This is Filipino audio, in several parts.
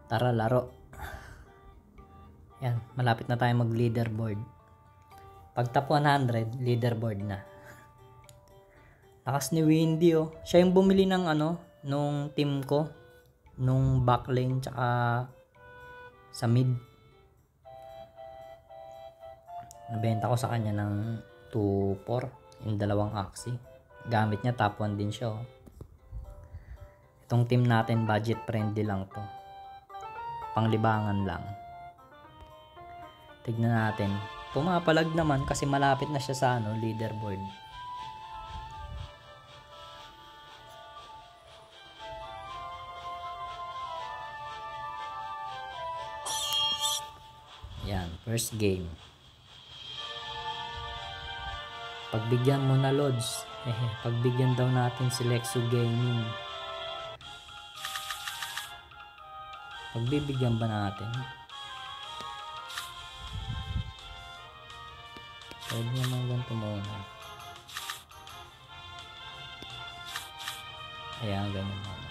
Tara, laro. Yan, malapit na tayo mag leaderboard. Pag top 100, leaderboard na. Lakas ni Windy oh. Siya yung bumili ng nung team ko. Nung backlane tsaka sa mid. Nabenta ko sa kanya ng 2-4 yung dalawang Axie. Gamit niya top 1 din siya oh. Itong team natin budget friendly lang to. Panglibangan lang. Tignan natin. Pumapalag naman kasi malapit na siya sa leaderboard. Yan, first game. Pagbigyan mo na Lods. Pagbigyan daw natin si Lexo Gaming. Pagbibigyan ba natin? Pwede naman ganito muna. Ayan, ganun muna.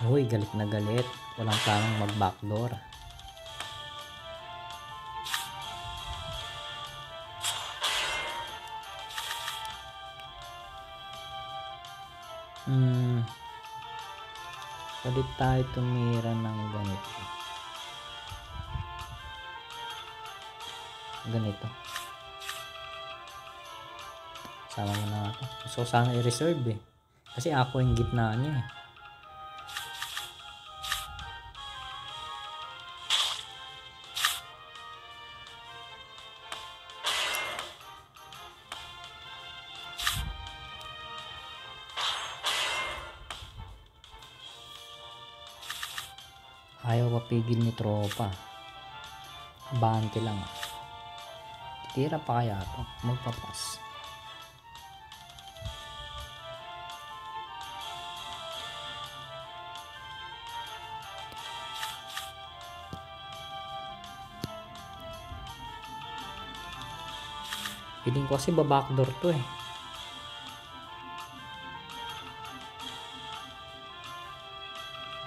Uy, galit na galit. Walang planong mag-backdoor. Palit tayo tumira ng ganito. Ganito. Sama mo na ako. So, sana i-reserve eh. Kasi ako yung gitna niya eh. Ayaw papigil ni tropa. Abante lang. Tira pa kaya to. Magpapas. Piling ko kasi backdoor to eh.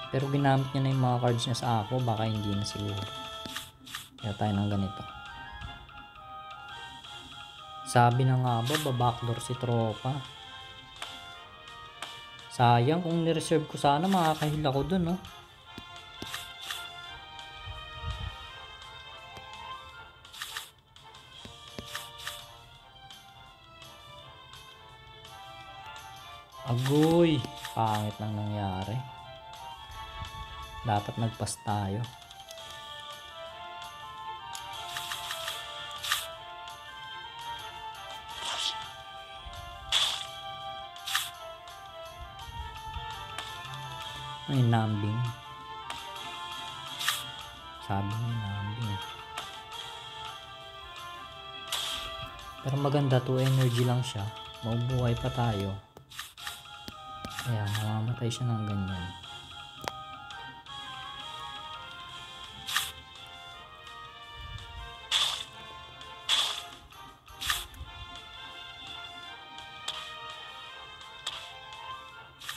Pero ginamit niya na yung mga cards niya sa ako. Baka hindi na siguro. Kaya tayo ng ganito. Sabi na nga ba, backdoor si tropa. Sayang kung nireserve ko sana, makakahil ako dun no. Agoy, pangit lang nangyari. Dapat nagpas tayo. May nambing. Sabi may nambing. Pero maganda to, energy lang siya. Mabubuhay pa tayo. Kaya mamamatay siya ng ganyan.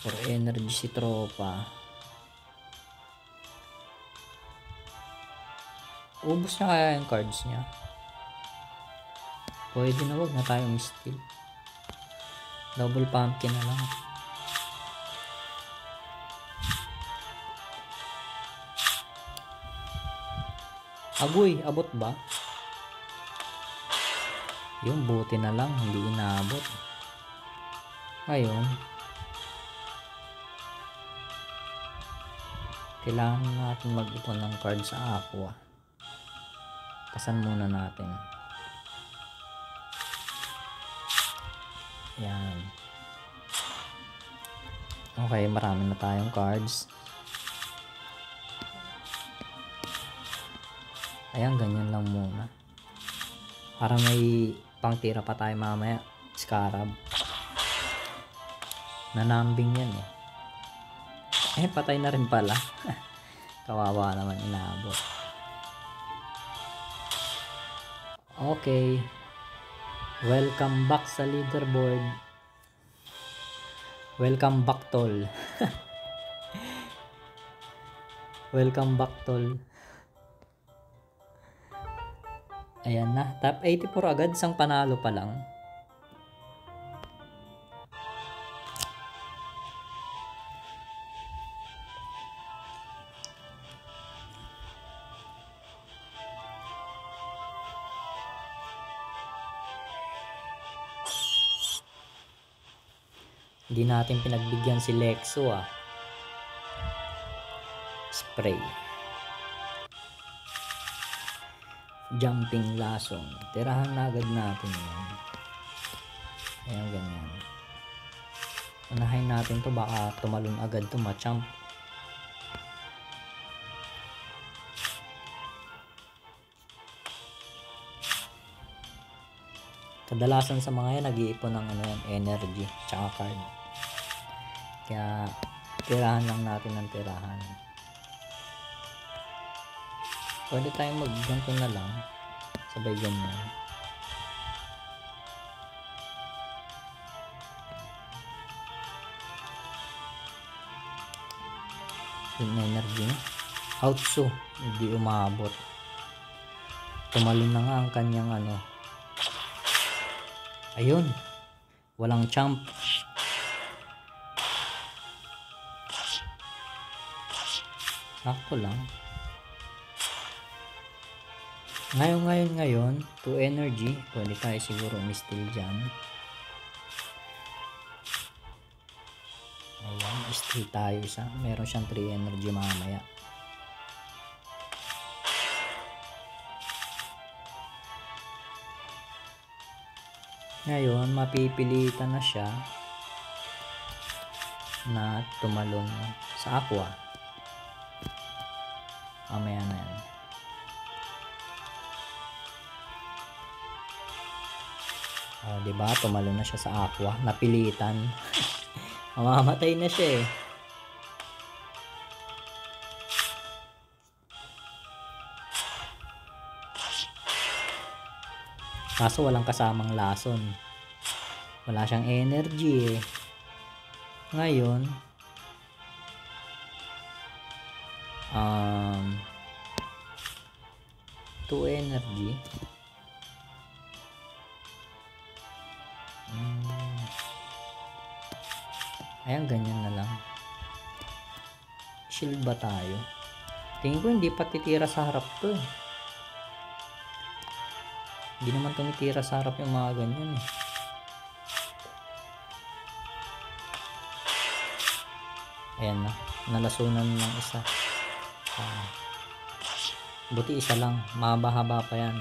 For energy si tropa. Ubus na kaya yung cards niya. Pwede na, wag na tayong steal. Double pumpkin na lang. Agoy, abot ba? Yung buti na lang, hindi inaabot. Ngayon, kailangan natin mag-ipon ng card sa aqua. Pasan muna natin. Yan. Okay, marami na tayong cards. Ayan, ganyan lang muna. Para may pangtira pa tayo mamaya. Scarab. Nanambing yan eh. Patay na rin pala. Kawawa naman, inaabot. Okay. Welcome back sa leaderboard. Welcome back, tol. Welcome back, tol. Ayan na. Top 84 agad. Isang panalo pa lang. Hindi natin pinagbigyan si Lexo ah. Spray. Jumping lason. Tirahan na agad natin yan. Ayan, ganyan. Unahin natin to, baka tumalon agad to, machamp. Kadalasan sa mga yan, nag-iipon ng ano yan, energy, tsaka card. Kaya, tirahan lang natin ng tirahan. Pwede tayong mag-ganto na lang. Sabay ganyan. Yung energy. Outso. Hindi umabot. Tumalon na nga ang kanyang ano. Ayun. Walang champ. Sakto lang. Ngayon, 2 energy. Pwede tayo siguro mistil dyan. Ayan, stay tayo isa. Meron siyang 3 energy mamaya. Ngayon, mapipilitan na siya na tumalon sa aqua. Mamaya na yan. Diba? Tumalon na siya sa aqua. Napilitan. Mamamatay na siya eh. Kaso walang kasamang lason. Wala siyang energy eh. Ngayon, 2 energy. Ayan, ganyan na lang. Shield ba tayo? Tingin ko hindi pa titira sa harap to eh. Hindi naman tumitira sa harap yung mga ganyan eh. Ayan na. Nalasunan ng isa. Buti isa lang. Mahaba-haba pa yan.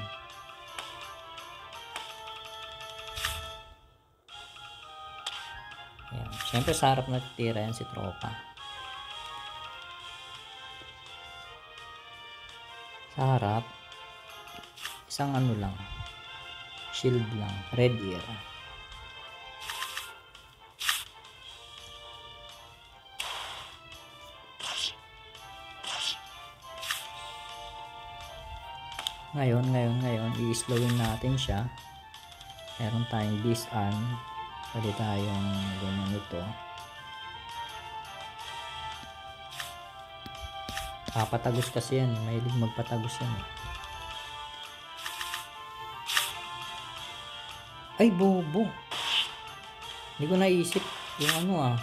Ayan. Siyempre sa harap natitira yan si tropa. Sa harap, isang ano lang. Shield lang. Red ear. Ngayon, i-slowin natin siya. Meron tayong disan. Pwede tayong ganyan ito. Papatagos kasi yan. Mahilig magpatagos yan. Ay, bobo. Hindi ko naisip yung ano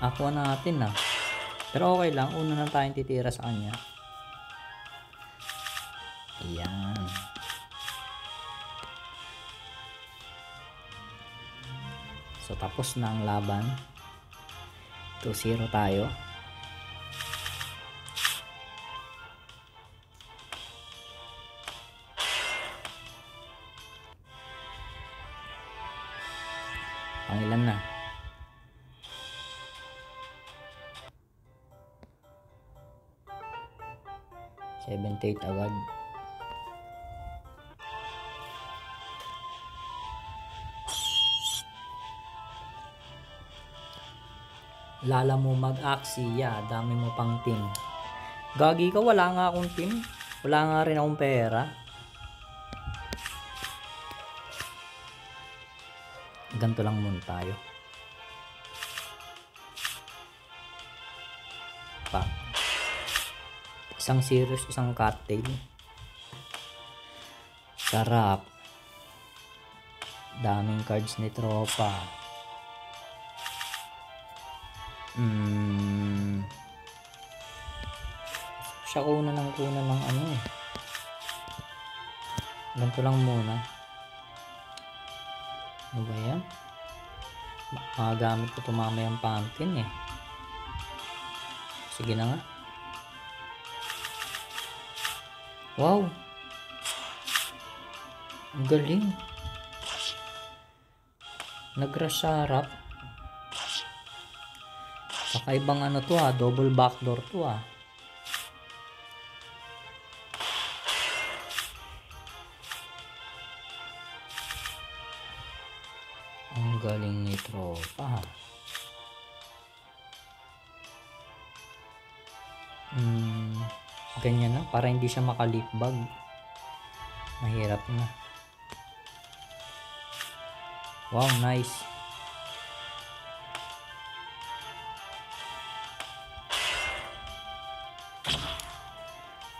aqua natin Pero okay lang. Una na tayong titira sa kanya. Ayan. So, tapos na ang laban. 2-0 tayo. Pangilan na? 78 agad. Lala mo mag-aksiya, dami mo pang team. Gagi ka, wala nga akong team. Wala nga rin akong pera. Ganito lang muna tayo. Pa. Isang serious, isang cattail. Sarap. Daming cards ni tropa. Siya kuna ng ano eh. Ganito lang muna. Ano ba yan? Magagamit ko ito mamayang pumpkin eh. Sige na nga. Wow! Ang galing. Nag-rush sa harap. Kakaibang ano to ah. Double backdoor to ah. Ang galing ni tropa. Ganyan na. Para hindi siya makalipbag. Mahirap na. Wow, nice.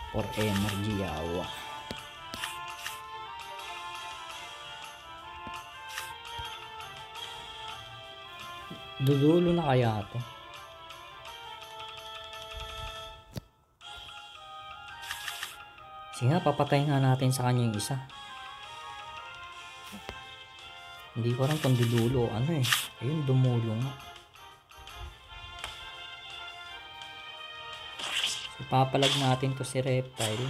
For energy yawa. Dudulo na kaya to? Sige nga, papatayin nga natin sa kanya yung isa. Hindi ko rin kung dudulo ano eh. Ayun, dumulo nga. Ipapalag natin to si reptile.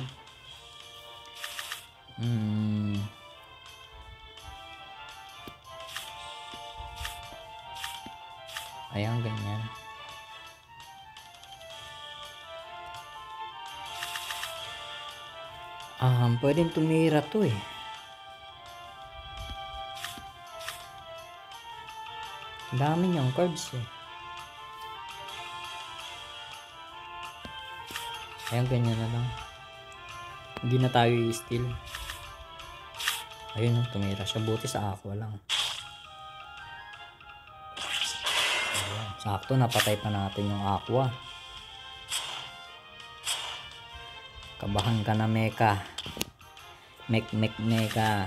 Ayan, ganyan. Pwedeng tumira to eh. Dami niyang cards eh. Ayan, ganyan na lang. Hindi na tayo i-steal. Ayun, tumira siya. Buti sa aqua lang. Ayan, sakto, napatay pa natin yung aqua. Kabahan ka na, Meka. Meka.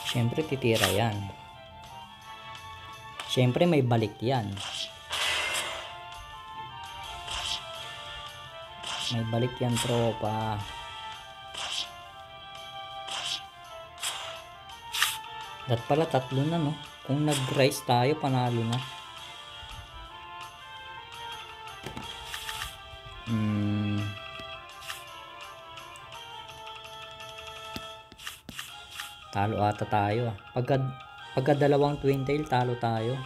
Siyempre titira yan. Siyempre may balik yan. May balik yan, tropa. Dat pala tatlo na no. Kung nag-rise tayo, panalo na. Talo ata tayo ah. Pagka dalawang twin tail, talo tayo.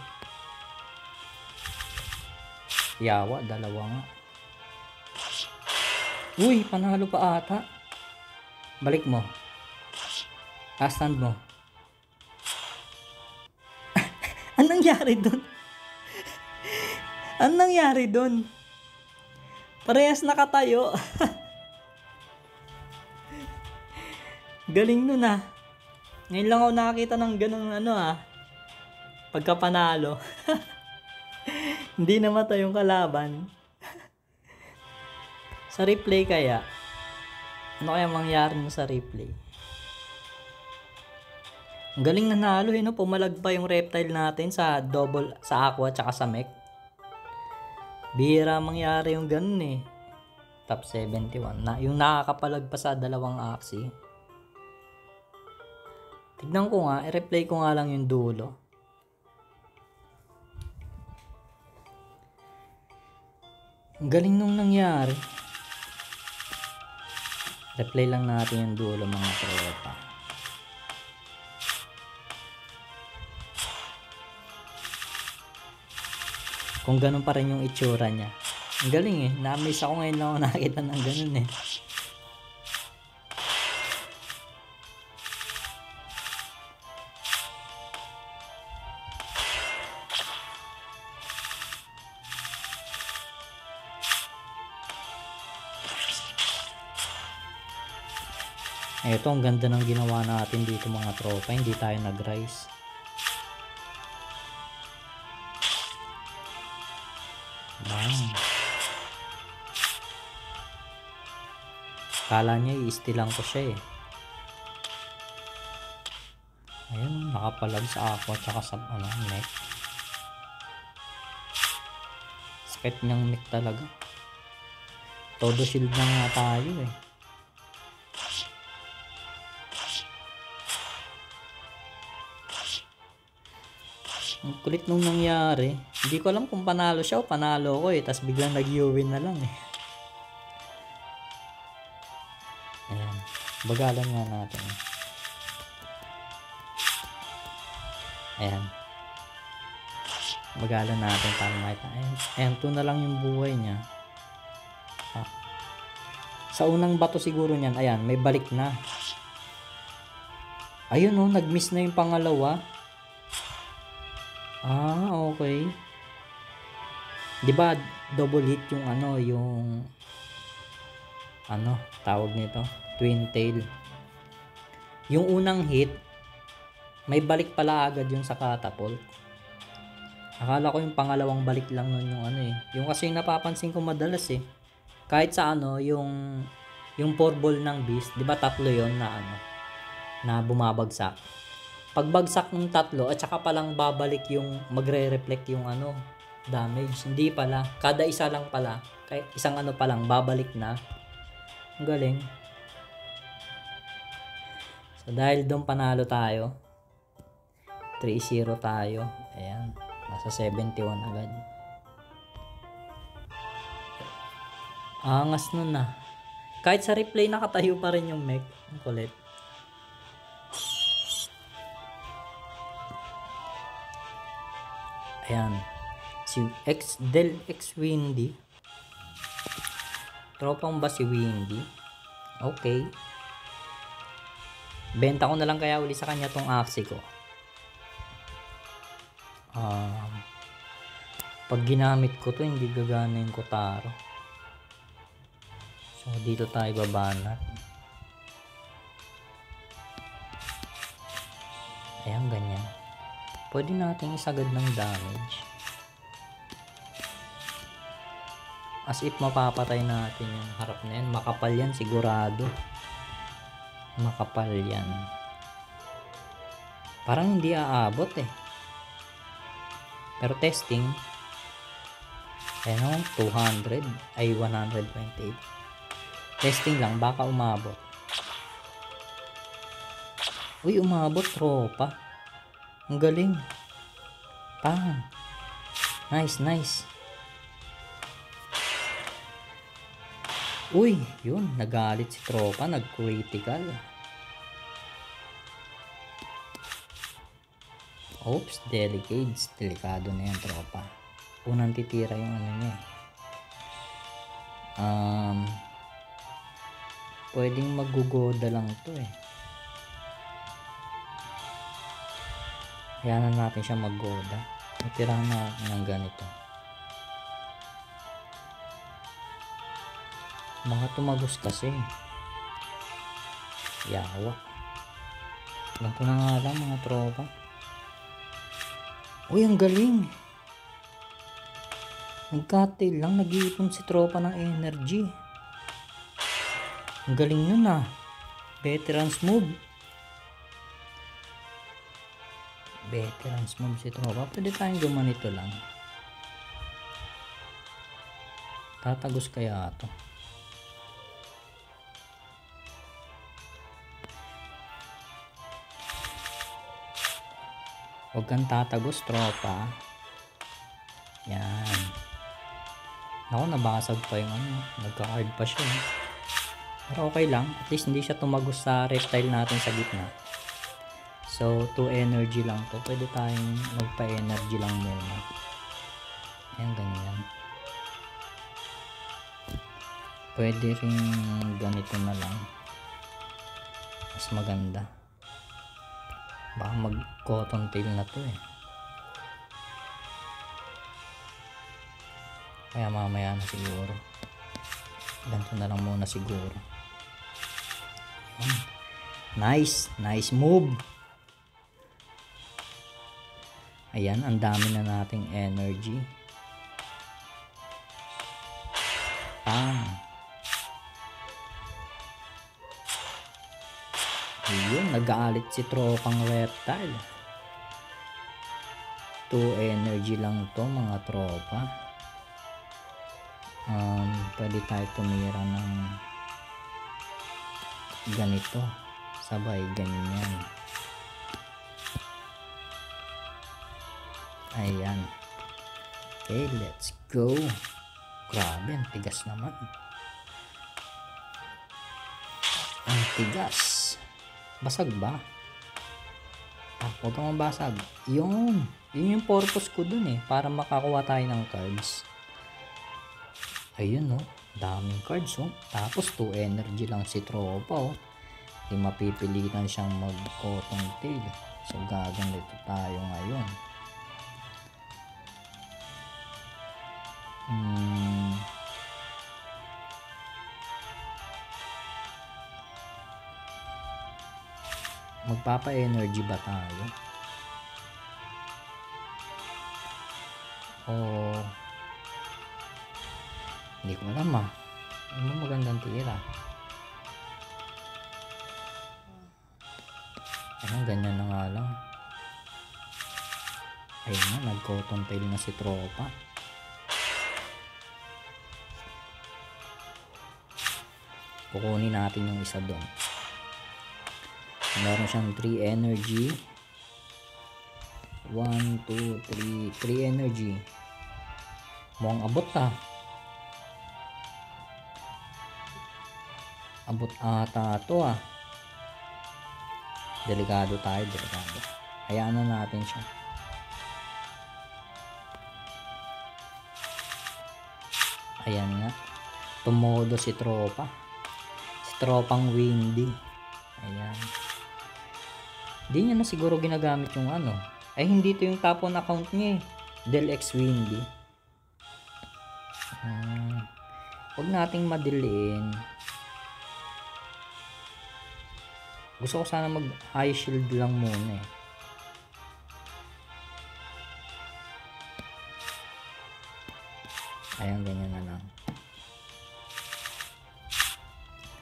Yawa, dalawa nga. Uy, panalo pa ata. Balik mo. Stand mo. Anong nangyari dun? Anong nangyari dun? Parehas nakatayo. Galing nun ah. Ngayon lang ako nakakita ng ganung ano ah. Pagkapanalo. Hindi namatay yung kalaban. Sa replay kaya? Ano kaya mangyari mo sa replay? Ang galing nanalo eh no. Pumalag pa yung reptile natin sa double, sa aqua tsaka sa mech. Bihira mangyari yung ganun eh. Top 71. Yung nakakapalag pa sa dalawang axi. Tignan ko nga, i-replay ko nga lang yung dulo. Ang galing nung nangyari. Replay lang natin yung dulo mga tropa. Kung ganun pa rin yung itsura niya. Ang galing eh. Na-amaze ako ngayon lang ako nakakita ng ganun eh. Eto, ang ganda ng ginawa natin dito mga tropa. Hindi tayo nag-rise. Bang. Kala niya i-stealan ko siya eh. Ayun, nakapalag sa aqua tsaka sa neck. Sakit niyang neck talaga. Todo shield na nga tayo eh. Ang kulit nung nangyari. Hindi ko alam kung panalo siya o panalo ko eh. Tapos biglang nag-win na lang eh. Ayan. Bagalan nga natin. Ayan. Bagalan natin para makita. Ayan, 2 na lang yung buhay niya. Sa unang bato siguro niyan. Ayan, may balik na. Ayun oh, nag-miss na yung pangalawa. Okay. 'Di ba double hit yung tawag nito, twin tail. Yung unang hit may balik pala agad yung sa catapult. Akala ko yung pangalawang balik lang nun yung yung kasi yung napapansin ko madalas eh. Kahit sa yung 4 ball ng beast, 'di ba tatlo yon na bumabagsak. Pagbagsak ng tatlo at saka palang babalik yung magre-reflect yung damage. Hindi pala, kada isa lang pala, kahit isang pa lang babalik na. Ang galing. So dahil doon panalo tayo. 3-0 tayo. Ayan, nasa 71 agad. Angas nun na. Kahit sa replay nakatayo pa rin yung mech. Ang kulit. Ayan. Si Del X Windy. Tropang ba si Windy? Okay. Benta ko na lang kaya uli sa kanya tong Axie ko. Pag ginamit ko to, hindi gagana yung Kotaro. So, dito tayo babanat. Ayan, ganyan. Pwede natin isagad ng damage. As if mapapatay natin yung harap na yan. Makapal yan sigurado. Makapal yan. Parang hindi aabot eh. Pero testing. Ayan o, 200. Ay, 128. Testing lang, baka umabot. Uy, umabot tropa. Ang galing. Pang. Nice, nice. Uy, yun. Nagalit si tropa. Nag-critical. Oops, delicades. Delikado na yan, tropa. Unang titira yung niya. Pwedeng magugoda lang to eh. Kaya na natin siya maggoda. Matirahan na ng ganito. Mga tumagos kasi. Yawa. Alam ko na nga lang mga tropa. Uy, ang galing. Nagkatail lang. Nag-iipon si tropa ng energy. Ang galing nun ah. Veterans move. Veterans move si tropa. Pwede tayong gumanito lang. Tatagos kaya ito. Huwag kang tatagos tropa. Yan. Ako, nabasag pa yung nagka-hard pa siya. Pero okay lang. At least hindi siya tumagos sa reptile natin sa gitna. So, 2 energy lang to. Pwede tayong magpa-energy lang muna. Ayan, ganyan. Pwede rin ganito na lang. Mas maganda. Baka mag-cotton tail na to eh. Kaya mamaya na siguro. Ganito na lang muna siguro. Nice move. Ayan, ang dami na nating energy. Ayun, nag-aalit si tropang reptile. 2 energy lang to mga tropa. Pwede tayo tumira ng ganito. Sabay ganyan. Ayan. Okay, let's go. Grabe, ang tigas naman. Ang tigas. Basag ba? Huwag kang mabasag. Yun yung purpose ko dun eh. Para makakuha tayo ng cards. Ayun daming cards Tapos 2 energy lang si tropa Di mapipilitan siyang mag-cotton tail. So gaganito tayo ngayon. Magpapa-energy ba tayo? Hindi ko alam Ano magandang tira? Ganyan na nga lang. Ayun na, nag-cotton tail na si tropa. Kukunin natin yung isa doon. Meron siyang 3 energy. 1, 2, 3 energy. Mukhang abot abot ata ito delikado tayo. Hayaan na natin siya. Ayan nga, tumodo si tropang windy. Ayan, di niya na siguro ginagamit yung hindi to yung top 1 account niya Del X Windy. Huwag nating madiliin. Gusto ko sana mag high shield lang muna Ayan, ganyan na lang.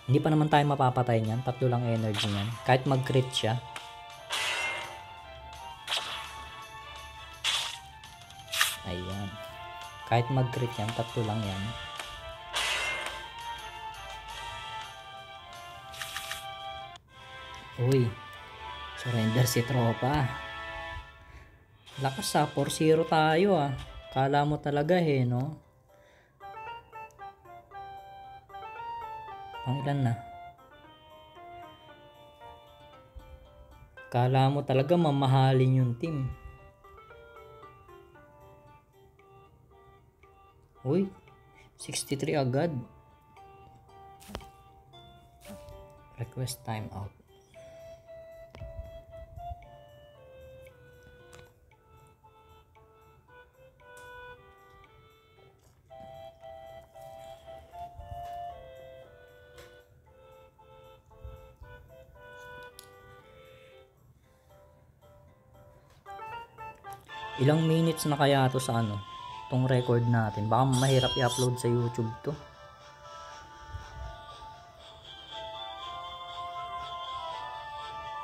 Hindi pa naman tayo mapapatay niyan. 3 lang energy niyan. Kahit mag-crit siya. Ayan. Kahit mag-crit yan, 3 lang yan. Uy, surrender si tropa. Lakas 4-0 tayo Kala mo talaga no? Ang ilan na? Kala mo talaga mamahalin yung team. Uy, 63 agad. Request timeout. Ilang minutes na kaya to sa tong record natin? Baka mahirap i-upload sa YouTube to.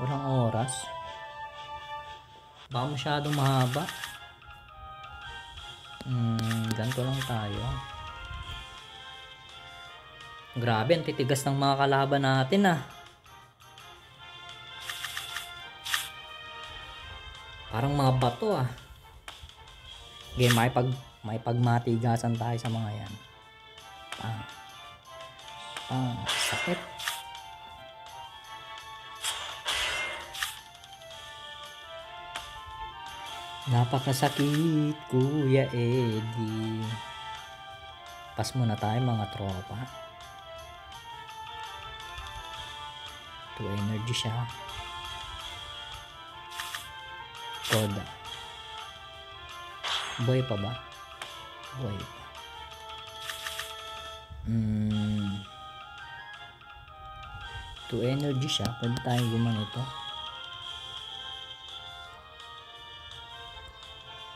Walang oras. Baka masyadong mahaba. Ganito lang tayo. Grabe, ang titigas ng mga kalaban natin Parang mga bato Okay, may pagmatigasan tayo sa mga yan. Sakit. Napakasakit, Kuya Eddie. Pas muna tayo mga tropa. 2 energy siya. Koda. Boy pa ba? Boy pa. 2 2 energy siya. Pwede tayong gumanito.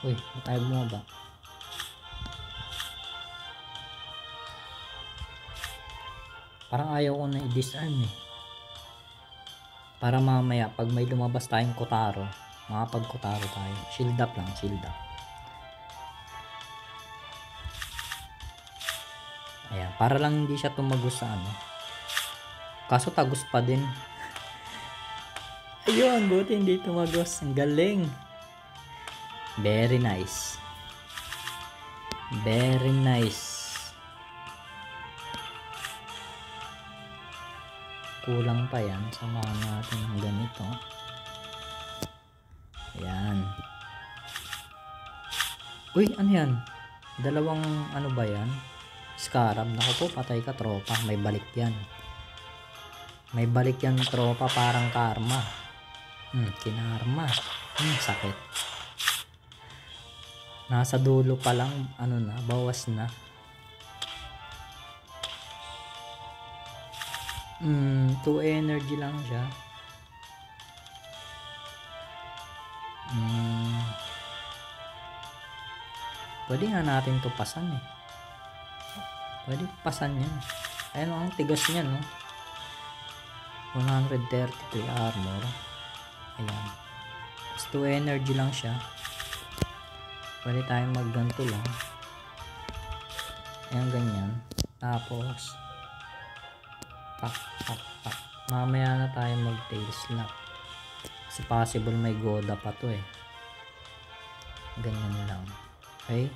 Uy, ba't tayo bumaba? Parang ayaw ko na i-disarm eh. Para mamaya, pag may lumabas tayong Kotaro, makapag-Kotaro tayo. Shield up lang, shield up. Ayan, para lang hindi siya tumagos sa ano. Kaso tagos pa din. Ayun, buti hindi tumagos. Ang galing. Very nice. Very nice. Kulang pa yan. Samahan natin ng ganito. Ayan. Uy, ano yan? Dalawang ano ba yan? Scarab. Naku po, patay ka tropa. May balik yan. May balik yan tropa, parang karma. Kinarma. Sakit. Nasa dulo pa lang, ano na, bawas na. 2 energy lang siya. Pwede nga natin to pasan eh. Pwede pasan yan. Ayan ang tigas niya, no? 133 armor. Ayan. 2 energy lang siya. Pwede tayong magganto lang. Ayan, ganyan. Tapos pak. Mamaya na tayo mag tail slap. Kasi possible may goda pa to eh. Ganyan lang. Okay?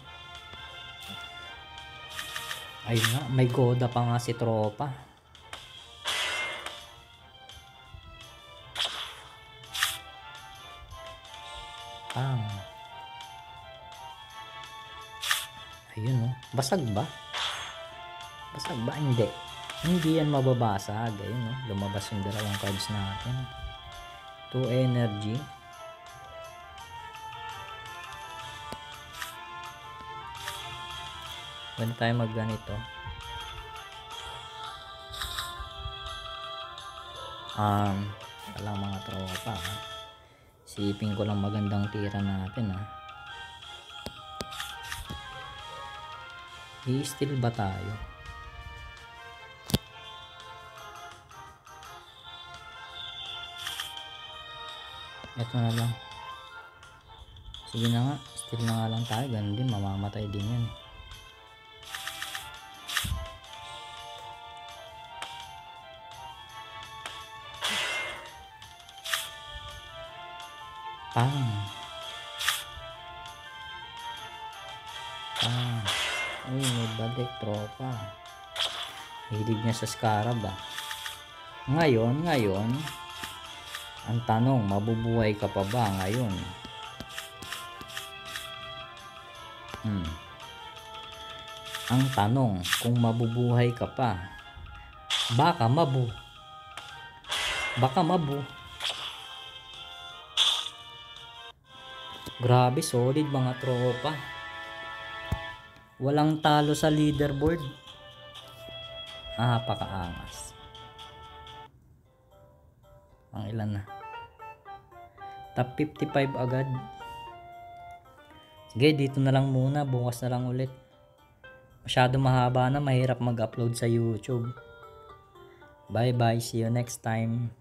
Ayun nga, may goda pa nga si tropa. Ayun oh. Basag ba? Basag ba? Hindi. Hindi yan mababasag. Ayun oh. Lumabas yung dalawang cards natin. 2 energy. Pwede tayo mag ganito. Walang mga tropa ha. Sipin ko lang magandang tira natin ha. I-steal ba tayo? Ito na lang. Sige na nga, steal na nga lang tayo. Ganun din, mamamatay din yan. Uy, may balik tropa. Hilig niya sa scarab ah. Ngayon, ang tanong, mabubuhay ka pa ba ngayon? Ang tanong, kung mabubuhay ka pa, baka mabu. Grabe, solid mga tropa. Walang talo sa leaderboard. Napakaangas. Ang ilan na? Top 55 agad. Sige, dito na lang muna. Bukas na lang ulit. Masyado mahaba na. Mahirap mag-upload sa YouTube. Bye bye. See you next time.